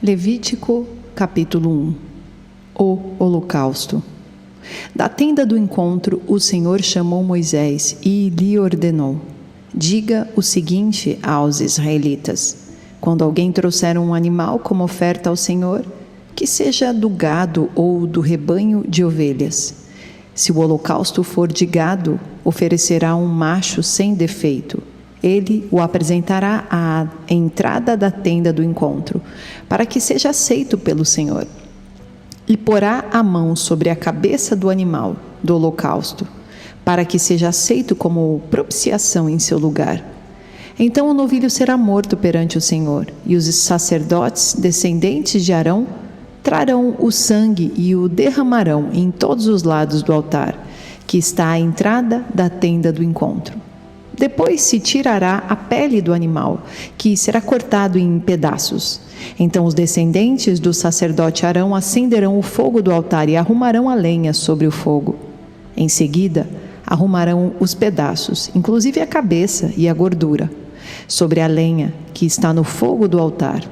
Levítico, capítulo 1. O holocausto. Da tenda do encontro, o Senhor chamou Moisés e lhe ordenou: diga o seguinte aos israelitas: quando alguém trouxer um animal como oferta ao Senhor, que seja do gado ou do rebanho de ovelhas. Se o holocausto for de gado, oferecerá um macho sem defeito. Ele o apresentará à entrada da tenda do encontro, para que seja aceito pelo Senhor. E porá a mão sobre a cabeça do animal do holocausto, para que seja aceito como propiciação em seu lugar. Então o novilho será morto perante o Senhor, e os sacerdotes, descendentes de Arão, trarão o sangue e o derramarão em todos os lados do altar, que está à entrada da tenda do encontro. Depois se tirará a pele do animal, que será cortado em pedaços. Então os descendentes do sacerdote Arão acenderão o fogo do altar e arrumarão a lenha sobre o fogo. Em seguida, arrumarão os pedaços, inclusive a cabeça e a gordura, sobre a lenha que está no fogo do altar.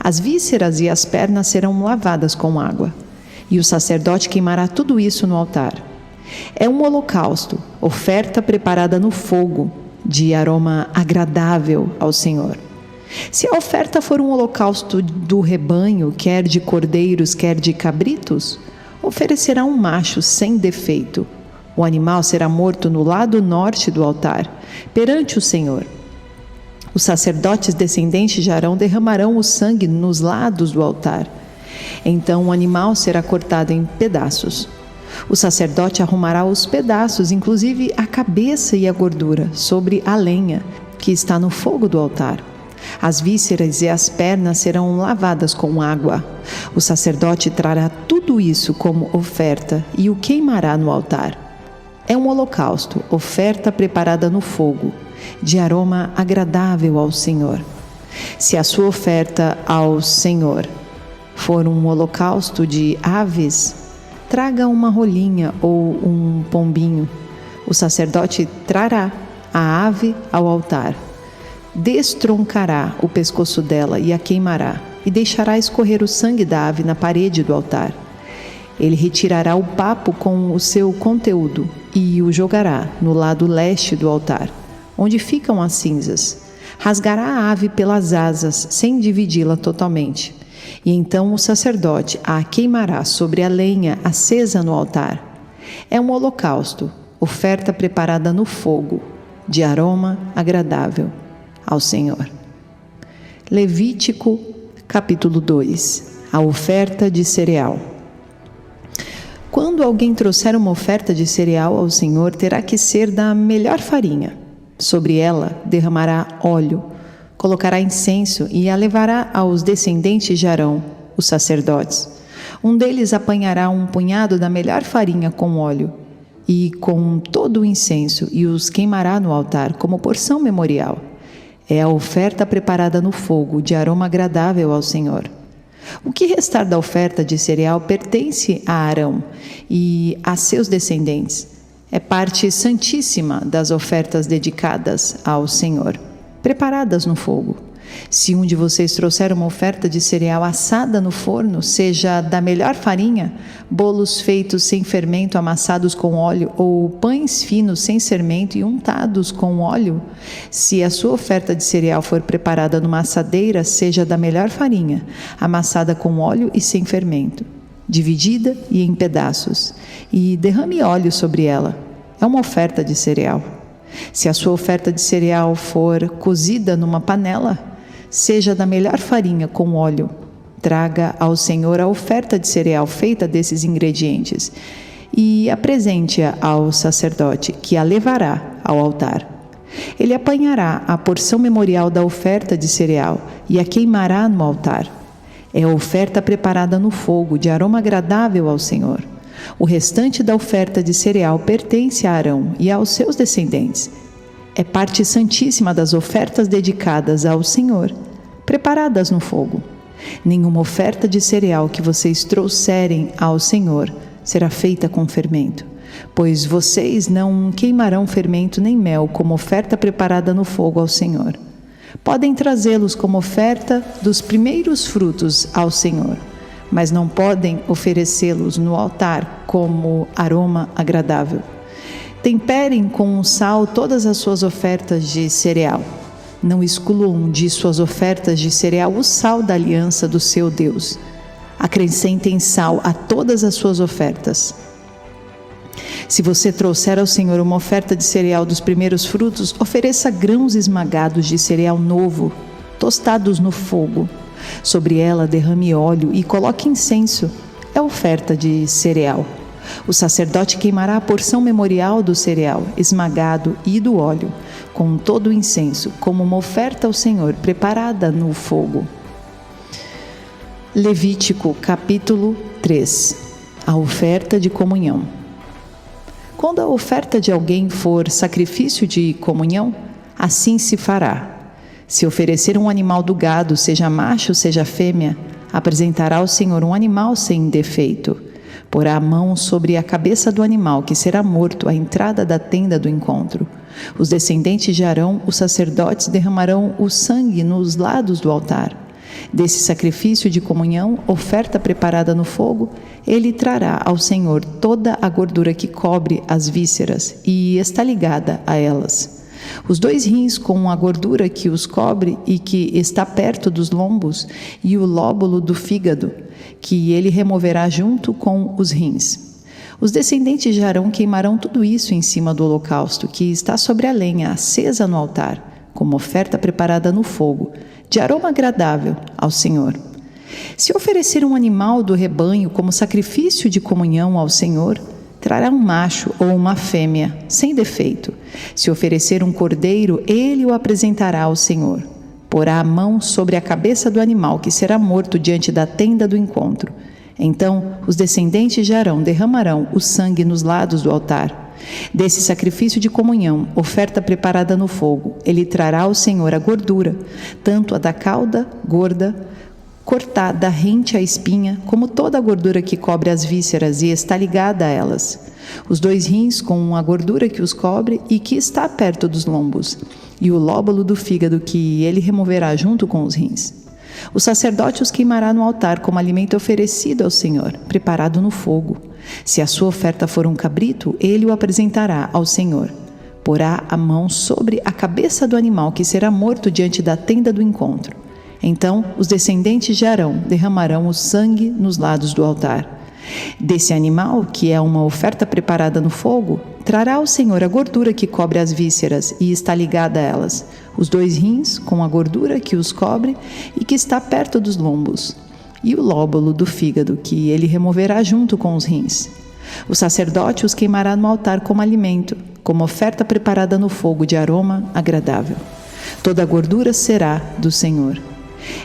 As vísceras e as pernas serão lavadas com água, e o sacerdote queimará tudo isso no altar. É um holocausto, oferta preparada no fogo, de aroma agradável ao Senhor. Se a oferta for um holocausto do rebanho, quer de cordeiros, quer de cabritos, oferecerá um macho sem defeito. O animal será morto no lado norte do altar, perante o Senhor. Os sacerdotes descendentes de Arão derramarão o sangue nos lados do altar. Então o animal será cortado em pedaços. O sacerdote arrumará os pedaços, inclusive a cabeça e a gordura, sobre a lenha que está no fogo do altar. As vísceras e as pernas serão lavadas com água. O sacerdote trará tudo isso como oferta e o queimará no altar. É um holocausto, oferta preparada no fogo, de aroma agradável ao Senhor. Se a sua oferta ao Senhor for um holocausto de aves, traga uma rolinha ou um pombinho. O sacerdote trará a ave ao altar, destroncará o pescoço dela e a queimará, e deixará escorrer o sangue da ave na parede do altar. Ele retirará o papo com o seu conteúdo e o jogará no lado leste do altar, onde ficam as cinzas. Rasgará a ave pelas asas, sem dividi-la totalmente. E então o sacerdote a queimará sobre a lenha acesa no altar. É um holocausto, oferta preparada no fogo, de aroma agradável ao Senhor. Levítico, capítulo 2. A oferta de cereal. Quando alguém trouxer uma oferta de cereal ao Senhor, terá que ser da melhor farinha. Sobre ela derramará óleo, colocará incenso e a levará aos descendentes de Arão, os sacerdotes. Um deles apanhará um punhado da melhor farinha com óleo e com todo o incenso e os queimará no altar como porção memorial. É a oferta preparada no fogo, de aroma agradável ao Senhor. O que restar da oferta de cereal pertence a Arão e a seus descendentes. É parte santíssima das ofertas dedicadas ao Senhor, preparadas no fogo. Se um de vocês trouxer uma oferta de cereal assada no forno, seja da melhor farinha, bolos feitos sem fermento amassados com óleo, ou pães finos sem fermento e untados com óleo, se a sua oferta de cereal for preparada numa assadeira, seja da melhor farinha, amassada com óleo e sem fermento, dividida e em pedaços, e derrame óleo sobre ela. É uma oferta de cereal. Se a sua oferta de cereal for cozida numa panela, seja da melhor farinha com óleo. Traga ao Senhor a oferta de cereal feita desses ingredientes e apresente-a ao sacerdote, que a levará ao altar. Ele apanhará a porção memorial da oferta de cereal e a queimará no altar. É a oferta preparada no fogo, de aroma agradável ao Senhor. O restante da oferta de cereal pertence a Arão e aos seus descendentes. É parte santíssima das ofertas dedicadas ao Senhor, preparadas no fogo. Nenhuma oferta de cereal que vocês trouxerem ao Senhor será feita com fermento, pois vocês não queimarão fermento nem mel como oferta preparada no fogo ao Senhor. Podem trazê-los como oferta dos primeiros frutos ao Senhor, mas não podem oferecê-los no altar como aroma agradável. Temperem com sal todas as suas ofertas de cereal. Não excluam de suas ofertas de cereal o sal da aliança do seu Deus. Acrescentem sal a todas as suas ofertas. Se você trouxer ao Senhor uma oferta de cereal dos primeiros frutos, ofereça grãos esmagados de cereal novo, tostados no fogo. Sobre ela derrame óleo e coloque incenso. É oferta de cereal. O sacerdote queimará a porção memorial do cereal esmagado e do óleo, com todo o incenso, como uma oferta ao Senhor preparada no fogo. Levítico capítulo 3. A oferta de comunhão. Quando a oferta de alguém for sacrifício de comunhão, assim se fará. Se oferecer um animal do gado, seja macho, seja fêmea, apresentará ao Senhor um animal sem defeito. Porá a mão sobre a cabeça do animal, que será morto à entrada da tenda do encontro. Os descendentes de Arão, os sacerdotes, derramarão o sangue nos lados do altar. Desse sacrifício de comunhão, oferta preparada no fogo, ele trará ao Senhor toda a gordura que cobre as vísceras e está ligada a elas. Os 2 rins com a gordura que os cobre e que está perto dos lombos, e o lóbulo do fígado, que ele removerá junto com os rins. Os descendentes de Arão queimarão tudo isso em cima do holocausto, que está sobre a lenha acesa no altar, como oferta preparada no fogo, de aroma agradável ao Senhor. Se oferecer um animal do rebanho como sacrifício de comunhão ao Senhor, trará um macho ou uma fêmea, sem defeito. Se oferecer um cordeiro, ele o apresentará ao Senhor. Porá a mão sobre a cabeça do animal, que será morto diante da tenda do encontro. Então, os descendentes de Arão derramarão o sangue nos lados do altar. Desse sacrifício de comunhão, oferta preparada no fogo, ele trará ao Senhor a gordura, tanto a da cauda gorda, cortada rente à espinha, como toda a gordura que cobre as vísceras e está ligada a elas. Os 2 rins com a gordura que os cobre e que está perto dos lombos, e o lóbulo do fígado que ele removerá junto com os rins. O sacerdote os queimará no altar como alimento oferecido ao Senhor, preparado no fogo. Se a sua oferta for um cabrito, ele o apresentará ao Senhor. Porá a mão sobre a cabeça do animal que será morto diante da tenda do encontro. Então, os descendentes de Arão derramarão o sangue nos lados do altar. Desse animal, que é uma oferta preparada no fogo, trará ao Senhor a gordura que cobre as vísceras e está ligada a elas, os 2 rins com a gordura que os cobre e que está perto dos lombos, e o lóbulo do fígado, que ele removerá junto com os rins. O sacerdote os queimará no altar como alimento, como oferta preparada no fogo de aroma agradável. Toda a gordura será do Senhor.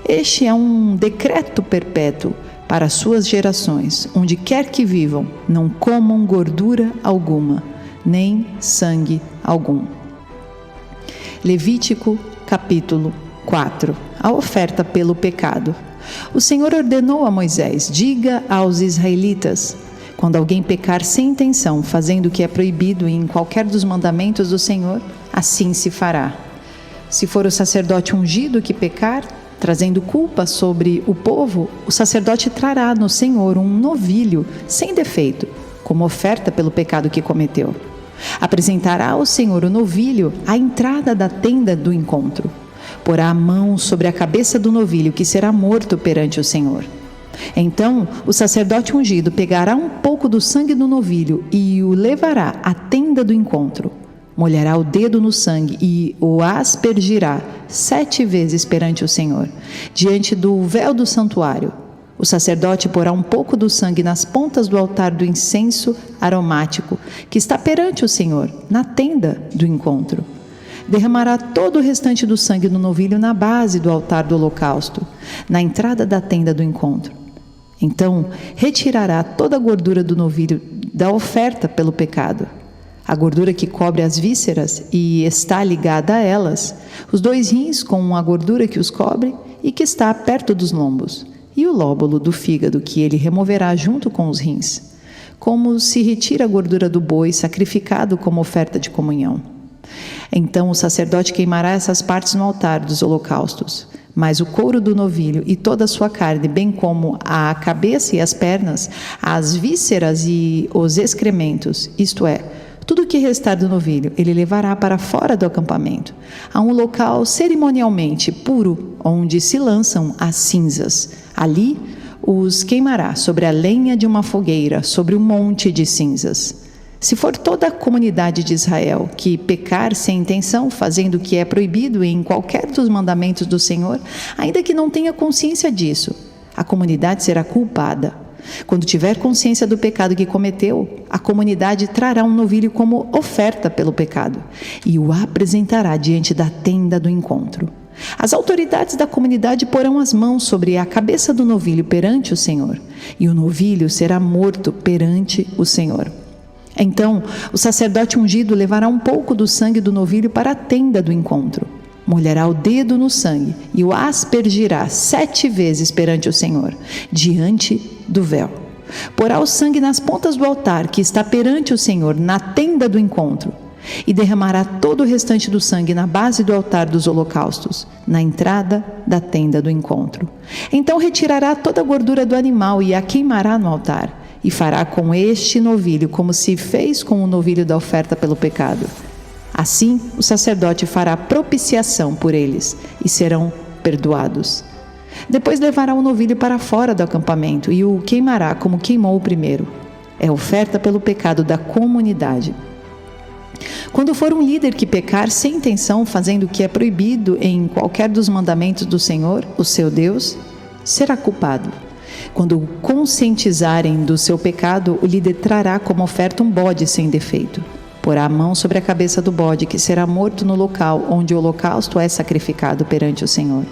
Este é um decreto perpétuo para as suas gerações, onde quer que vivam, não comam gordura alguma, nem sangue algum. Levítico capítulo 4. A oferta pelo pecado. O Senhor ordenou a Moisés: diga aos israelitas, quando alguém pecar sem intenção, fazendo o que é proibido em qualquer dos mandamentos do Senhor, assim se fará. Se for o sacerdote ungido que pecar, trazendo culpa sobre o povo, o sacerdote trará no Senhor um novilho sem defeito, como oferta pelo pecado que cometeu. Apresentará ao Senhor o novilho à entrada da tenda do encontro. Porá a mão sobre a cabeça do novilho, que será morto perante o Senhor. Então, o sacerdote ungido pegará um pouco do sangue do novilho e o levará à tenda do encontro. Molhará o dedo no sangue e o aspergirá 7 vezes perante o Senhor, diante do véu do santuário. O sacerdote porá um pouco do sangue nas pontas do altar do incenso aromático, que está perante o Senhor, na tenda do encontro. Derramará todo o restante do sangue do novilho na base do altar do holocausto, na entrada da tenda do encontro. Então, retirará toda a gordura do novilho da oferta pelo pecado, a gordura que cobre as vísceras e está ligada a elas, os 2 rins com a gordura que os cobre e que está perto dos lombos, e o lóbulo do fígado que ele removerá junto com os rins, como se retira a gordura do boi sacrificado como oferta de comunhão. Então o sacerdote queimará essas partes no altar dos holocaustos. Mas o couro do novilho e toda a sua carne, bem como a cabeça e as pernas, as vísceras e os excrementos, isto é, tudo o que restar do novilho, ele levará para fora do acampamento, a um local cerimonialmente puro, onde se lançam as cinzas. Ali os queimará sobre a lenha de uma fogueira, sobre um monte de cinzas. Se for toda a comunidade de Israel que pecar sem intenção, fazendo o que é proibido em qualquer dos mandamentos do Senhor, ainda que não tenha consciência disso, a comunidade será culpada. Quando tiver consciência do pecado que cometeu, a comunidade trará um novilho como oferta pelo pecado e o apresentará diante da tenda do encontro. As autoridades da comunidade porão as mãos sobre a cabeça do novilho perante o Senhor, e o novilho será morto perante o Senhor. Então, o sacerdote ungido levará um pouco do sangue do novilho para a tenda do encontro. Molhará o dedo no sangue e o aspergirá 7 vezes perante o Senhor, diante do véu. Porá o sangue nas pontas do altar que está perante o Senhor, na tenda do encontro, e derramará todo o restante do sangue na base do altar dos holocaustos, na entrada da tenda do encontro. Então retirará toda a gordura do animal e a queimará no altar. E fará com este novilho como se fez com o novilho da oferta pelo pecado. Assim, o sacerdote fará propiciação por eles e serão perdoados. Depois levará o novilho para fora do acampamento e o queimará como queimou o primeiro. É oferta pelo pecado da comunidade. Quando for um líder que pecar sem intenção, fazendo o que é proibido em qualquer dos mandamentos do Senhor, o seu Deus, será culpado. Quando conscientizarem do seu pecado, o líder trará como oferta um bode sem defeito. Porá a mão sobre a cabeça do bode, que será morto no local onde o holocausto é sacrificado perante o Senhor.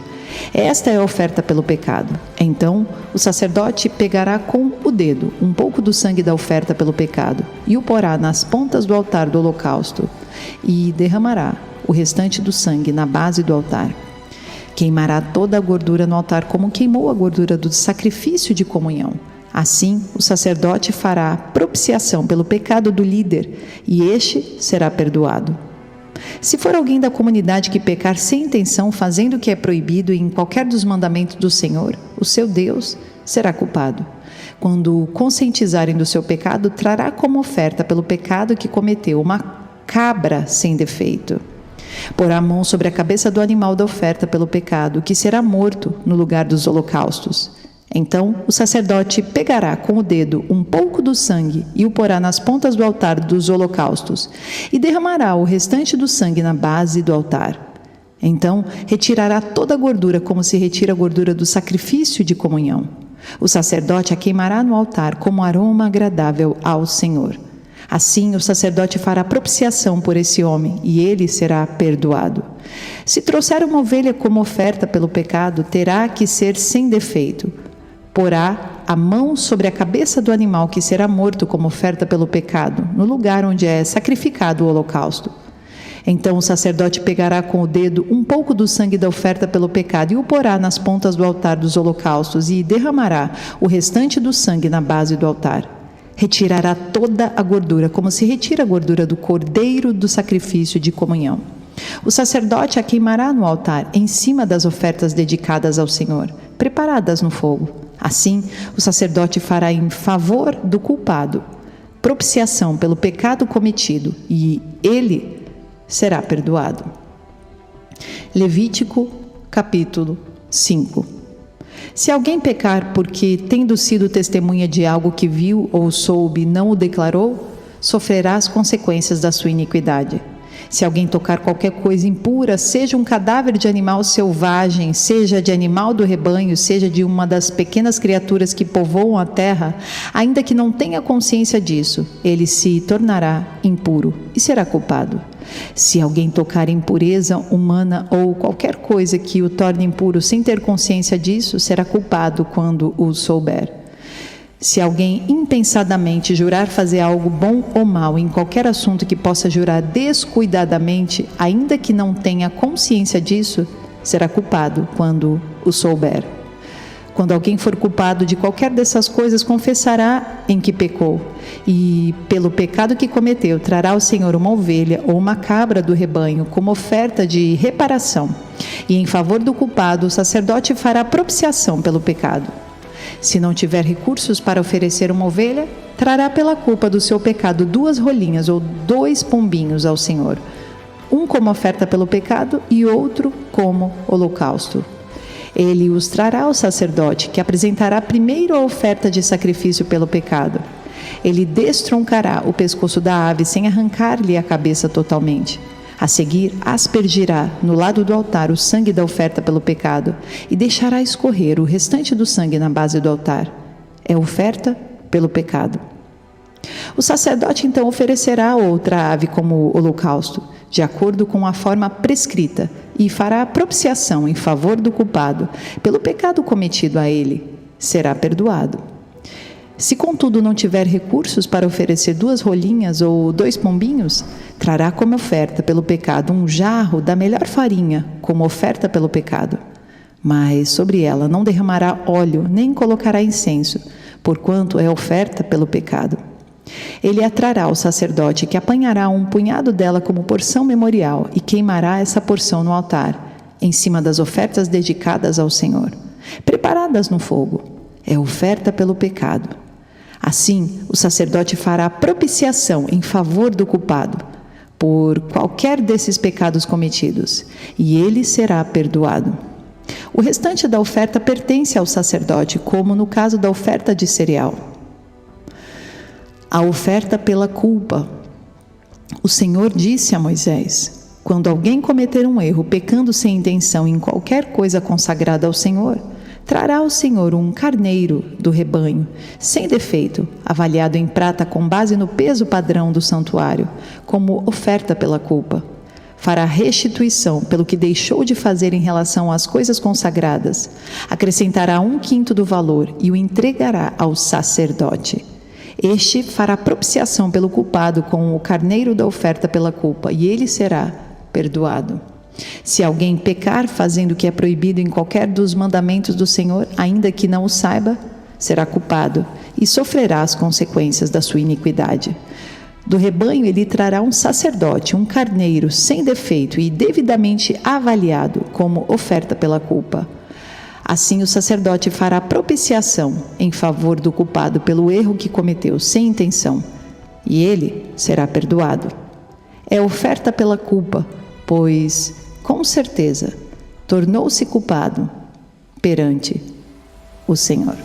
Esta é a oferta pelo pecado. Então, o sacerdote pegará com o dedo um pouco do sangue da oferta pelo pecado e o porá nas pontas do altar do holocausto e derramará o restante do sangue na base do altar. Queimará toda a gordura no altar como queimou a gordura do sacrifício de comunhão. Assim, o sacerdote fará propiciação pelo pecado do líder e este será perdoado. Se for alguém da comunidade que pecar sem intenção, fazendo o que é proibido em qualquer dos mandamentos do Senhor, o seu Deus, será culpado. Quando conscientizarem do seu pecado, trará como oferta pelo pecado que cometeu uma cabra sem defeito. Porá a mão sobre a cabeça do animal da oferta pelo pecado, que será morto no lugar dos holocaustos. Então o sacerdote pegará com o dedo um pouco do sangue e o porá nas pontas do altar dos holocaustos e derramará o restante do sangue na base do altar. Então retirará toda a gordura como se retira a gordura do sacrifício de comunhão. O sacerdote a queimará no altar como aroma agradável ao Senhor. Assim o sacerdote fará propiciação por esse homem e ele será perdoado. Se trouxer uma ovelha como oferta pelo pecado, terá que ser sem defeito. Porá a mão sobre a cabeça do animal que será morto como oferta pelo pecado, no lugar onde é sacrificado o holocausto. Então o sacerdote pegará com o dedo um pouco do sangue da oferta pelo pecado e o porá nas pontas do altar dos holocaustos e derramará o restante do sangue na base do altar. Retirará toda a gordura, como se retira a gordura do cordeiro do sacrifício de comunhão. O sacerdote a queimará no altar, em cima das ofertas dedicadas ao Senhor, preparadas no fogo. Assim, o sacerdote fará em favor do culpado propiciação pelo pecado cometido, e ele será perdoado. Levítico, capítulo 5. Se alguém pecar porque, tendo sido testemunha de algo que viu ou soube, não o declarou, sofrerá as consequências da sua iniquidade. Se alguém tocar qualquer coisa impura, seja um cadáver de animal selvagem, seja de animal do rebanho, seja de uma das pequenas criaturas que povoam a terra, ainda que não tenha consciência disso, ele se tornará impuro e será culpado. Se alguém tocar impureza humana ou qualquer coisa que o torne impuro sem ter consciência disso, será culpado quando o souber. Se alguém impensadamente jurar fazer algo bom ou mal em qualquer assunto que possa jurar descuidadamente, ainda que não tenha consciência disso, será culpado quando o souber. Quando alguém for culpado de qualquer dessas coisas, confessará em que pecou, e pelo pecado que cometeu, trará ao Senhor uma ovelha ou uma cabra do rebanho como oferta de reparação. E em favor do culpado, o sacerdote fará propiciação pelo pecado. Se não tiver recursos para oferecer uma ovelha, trará pela culpa do seu pecado 2 rolinhas ou 2 pombinhos ao Senhor, um como oferta pelo pecado e outro como holocausto. Ele os trará ao sacerdote, que apresentará primeiro a oferta de sacrifício pelo pecado. Ele destroncará o pescoço da ave sem arrancar-lhe a cabeça totalmente. A seguir, aspergirá no lado do altar o sangue da oferta pelo pecado e deixará escorrer o restante do sangue na base do altar. É oferta pelo pecado. O sacerdote então oferecerá outra ave como holocausto, de acordo com a forma prescrita, e fará propiciação em favor do culpado pelo pecado cometido a ele. Será perdoado. Se, contudo, não tiver recursos para oferecer 2 rolinhas ou 2 pombinhos, trará como oferta pelo pecado um jarro da melhor farinha, como oferta pelo pecado. Mas sobre ela não derramará óleo, nem colocará incenso, porquanto é oferta pelo pecado. Ele a trará ao sacerdote, que apanhará um punhado dela como porção memorial e queimará essa porção no altar, em cima das ofertas dedicadas ao Senhor, preparadas no fogo. É oferta pelo pecado. Assim, o sacerdote fará propiciação em favor do culpado, por qualquer desses pecados cometidos, e ele será perdoado. O restante da oferta pertence ao sacerdote, como no caso da oferta de cereal. A oferta pela culpa. O Senhor disse a Moisés: quando alguém cometer um erro, pecando sem intenção em qualquer coisa consagrada ao Senhor, trará ao Senhor um carneiro do rebanho, sem defeito, avaliado em prata com base no peso padrão do santuário, como oferta pela culpa. Fará restituição pelo que deixou de fazer em relação às coisas consagradas. Acrescentará 1/5 do valor e o entregará ao sacerdote. Este fará propiciação pelo culpado com o carneiro da oferta pela culpa, e ele será perdoado. Se alguém pecar fazendo o que é proibido em qualquer dos mandamentos do Senhor, ainda que não o saiba, será culpado e sofrerá as consequências da sua iniquidade. Do rebanho ele trará um sacerdote, um carneiro sem defeito e devidamente avaliado como oferta pela culpa. Assim o sacerdote fará propiciação em favor do culpado pelo erro que cometeu sem intenção, e ele será perdoado. É oferta pela culpa, pois, com certeza, tornou-se culpado perante o Senhor.